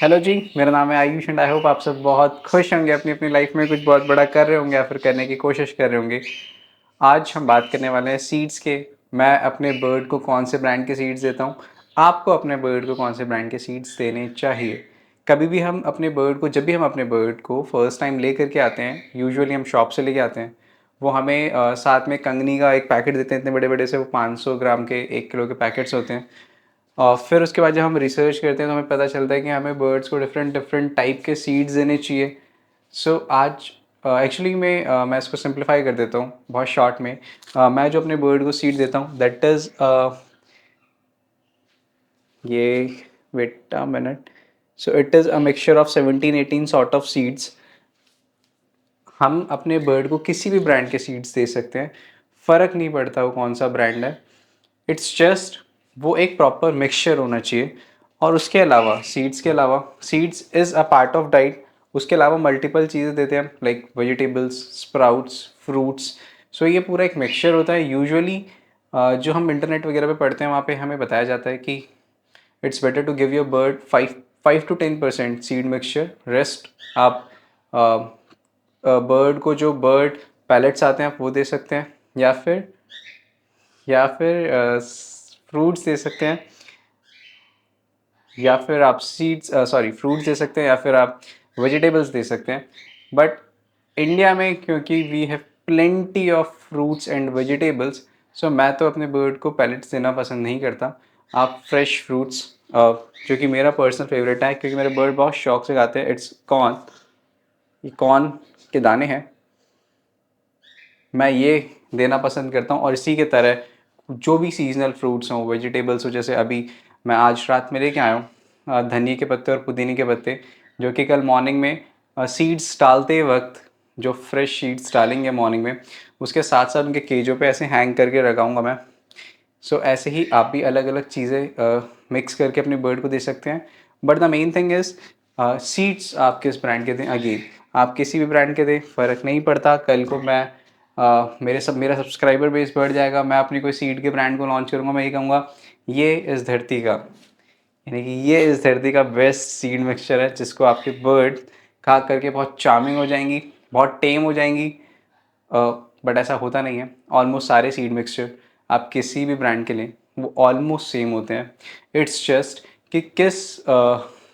Hello जी, मेरा नाम है आयुष एंड आई होप आप सब बहुत खुश होंगे, अपनी अपनी लाइफ में कुछ बहुत बड़ा कर रहे होंगे या फिर करने की कोशिश कर रहे होंगे। आज हम बात करने वाले हैं सीड्स के। मैं अपने बर्ड को कौन से ब्रांड के सीड्स देता हूँ, आपको अपने बर्ड को कौन से ब्रांड के सीड्स देने चाहिए। कभी भी हम अपने बर्ड को जब भी हम अपने बर्ड को फर्स्ट टाइम ले करके आते हैं, यूजुअली हम शॉप से लेके आते हैं। वो हमें साथ में कंगनी का एक पैकेट देते हैं, इतने बड़े बड़े से, वो 500 ग्राम के 1 किलो के पैकेट्स होते हैं। और फिर उसके बाद जब हम रिसर्च करते हैं तो हमें पता चलता है कि हमें बर्ड्स को डिफरेंट डिफरेंट टाइप के सीड्स देने चाहिए। सो आज एक्चुअली मैं इसको सिंप्लीफाई कर देता हूँ बहुत शॉर्ट में। मैं जो अपने बर्ड को सीड देता हूँ दैट इज़ ये wait a minute. So it is a mixture of 17-18 sort of seeds. हम अपने बर्ड को किसी भी ब्रांड के सीड्स दे सकते हैं, फ़र्क नहीं पड़ता वो कौन सा ब्रांड है। इट्स जस्ट वो एक प्रॉपर मिक्सचर होना चाहिए। और उसके अलावा सीड्स के अलावा, seeds is a part of diet. उसके अलावा मल्टीपल चीज़ें देते हैं, लाइक वेजिटेबल्स, स्प्राउट्स, फ्रूट्स। सो ये पूरा एक मिक्सचर होता है। यूजुअली जो हम इंटरनेट वगैरह पे पढ़ते हैं वहाँ पे हमें बताया जाता है कि it's better to give your bird 5 to 10% seed mixture. Rest आप बर्ड को जो बर्ड पैलेट्स आते हैं आप वो दे सकते हैं, या फिर फ्रूट्स दे सकते हैं, या फिर आप फ्रूट्स दे सकते हैं, या फिर आप वेजिटेबल्स दे सकते हैं। बट इंडिया में क्योंकि we have plenty of fruits and vegetables, so मैं तो अपने बर्ड को पैलेट्स देना पसंद नहीं करता। आप फ्रेश फ्रूट्स, जो कि मेरा पर्सनल फेवरेट है क्योंकि मेरे बर्ड बहुत शौक से खाते हैं, इट्स कॉर्न। ये कॉर्न के दाने हैं, मैं ये देना पसंद करता हूँ। और इसी के तरह जो भी सीजनल फ्रूट्स हों, वेजिटेबल्स हो, जैसे अभी मैं आज रात में लेके आया हूँ धनिए के पत्ते और पुदीने के पत्ते, जो कि कल मॉर्निंग में सीड्स डालते वक्त, जो फ्रेश सीड्स डालेंगे मॉर्निंग में, उसके साथ साथ उनके केजों पे ऐसे हैंग करके लगाऊंगा मैं। सो ऐसे ही आप भी अलग अलग चीज़ें मिक्स करके अपने बर्ड को दे सकते हैं। But the main thing is seeds आप किस ब्रांड के दें। अगेन, आप किसी भी ब्रांड के दें, फ़र्क नहीं पड़ता। कल को मेरा सब्सक्राइबर बेस बढ़ जाएगा, मैं अपनी कोई सीड के ब्रांड को लॉन्च करूँगा, मैं ये कहूँगा ये इस धरती का, यानी कि ये इस धरती का बेस्ट सीड मिक्सचर है, जिसको आपके बर्ड खा करके बहुत चार्मिंग हो जाएंगी, बहुत टेम हो जाएंगी। बट ऐसा होता नहीं है। ऑलमोस्ट सारे सीड मिक्सचर आप किसी भी ब्रांड के लें वो ऑलमोस्ट सेम होते हैं। इट्स जस्ट कि किस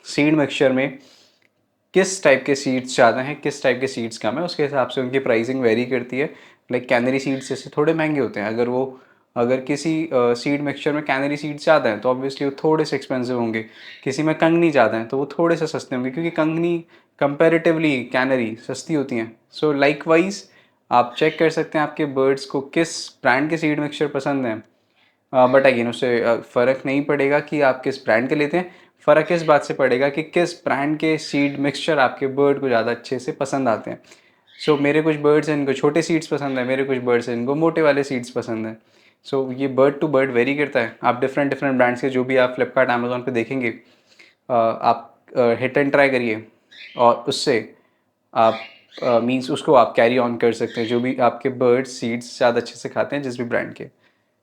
सीड मिक्सचर में किस टाइप के सीड्स ज़्यादा हैं, किस टाइप के सीड्स कम है, उसके हिसाब से उनकी प्राइसिंग वेरी करती है। लाइक कैनरी सीड्स जैसे थोड़े महंगे होते हैं। अगर किसी सीड मिक्सचर में कैनरी सीड्स ज़्यादा हैं तो ऑब्वियसली वो थोड़े से एक्सपेंसिव होंगे। किसी में कंगनी ज़्यादा हैं तो वो थोड़े से सस्ते होंगे, क्योंकि कंगनी कंपैरेटिवली कैनरी सस्ती होती हैं। सो लाइकवाइज आप चेक कर सकते हैं आपके बर्ड्स को किस ब्रांड के सीड मिक्सचर पसंद हैं। बट अगेन उससे फ़र्क नहीं पड़ेगा कि आप किस ब्रांड के लेते हैं। फ़र्क इस बात से पड़ेगा कि किस ब्रांड के सीड मिक्सचर आपके बर्ड को ज़्यादा अच्छे से पसंद आते हैं। सो मेरे कुछ बर्ड्स हैं इनको छोटे सीड्स पसंद है, मेरे कुछ बर्ड्स हैं इनको मोटे वाले सीड्स पसंद हैं। सो ये बर्ड टू बर्ड वेरी करता है। आप डिफरेंट डिफरेंट ब्रांड्स के जो भी आप फ्लिपकार्ट अमेजोन पे देखेंगे, आप हिट एंड ट्राई करिए और उससे आप मीन्स उसको आप कैरी ऑन कर सकते हैं, जो भी आपके बर्ड सीड्स ज़्यादा अच्छे से खाते हैं जिस भी ब्रांड के।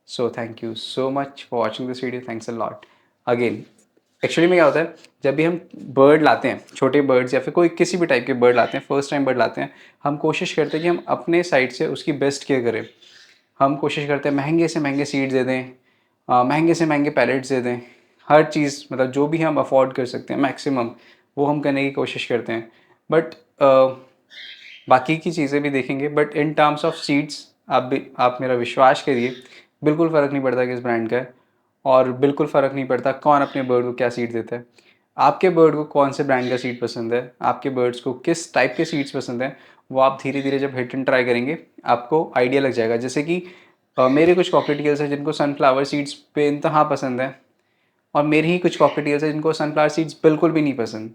So thank you so much for watching this video, thanks a lot. Again, actually में क्या होता है, जब भी हम बर्ड लाते हैं, छोटे बर्ड्स या फिर कोई किसी भी टाइप के बर्ड लाते हैं, फर्स्ट टाइम बर्ड लाते हैं, हम कोशिश करते हैं कि हम अपने साइड से उसकी बेस्ट केयर करें। हम कोशिश करते हैं महंगे से महंगे सीड्स दे दें, महंगे से महंगे पैलेट्स दे दें। हर चीज़ मतलब जो भी हम अफोर्ड कर सकते हैं मैक्सिमम, वो हम करने की कोशिश करते हैं। बट बाकी की चीज़ें भी देखेंगे, but in terms of seeds आप मेरा विश्वास करिए, बिल्कुल फ़र्क नहीं पड़ता किस ब्रांड का है, और बिल्कुल फ़र्क नहीं पड़ता कौन अपने बर्ड को क्या सीड देता है। आपके बर्ड को कौन से ब्रांड का सीड पसंद है, आपके बर्ड्स को किस टाइप के सीड्स पसंद हैं, वो आप धीरे धीरे जब हिट एंड ट्राई करेंगे आपको आइडिया लग जाएगा। जैसे कि मेरे कुछ कॉकटेल्स हैं जिनको सनफ्लावर सीड्स बेइंतहा पसंद है, और मेरे ही कुछ कॉकटेल्स हैं जिनको सनफ्लावर सीड्स बिल्कुल भी नहीं पसंद।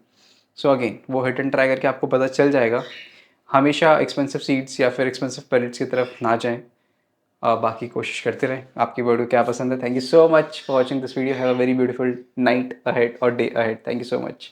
सो अगेन वो हिट एंड ट्राई करके आपको पता चल जाएगा। हमेशा एक्सपेंसिव सीड्स या फिर एक्सपेंसिव पैलेट्स की तरफ ना जाएं। बाकी कोशिश करते रहें आपकी बर्ड को क्या पसंद है। Thank you so much for watching this video. Have a very beautiful night ahead और day ahead. Thank you so much.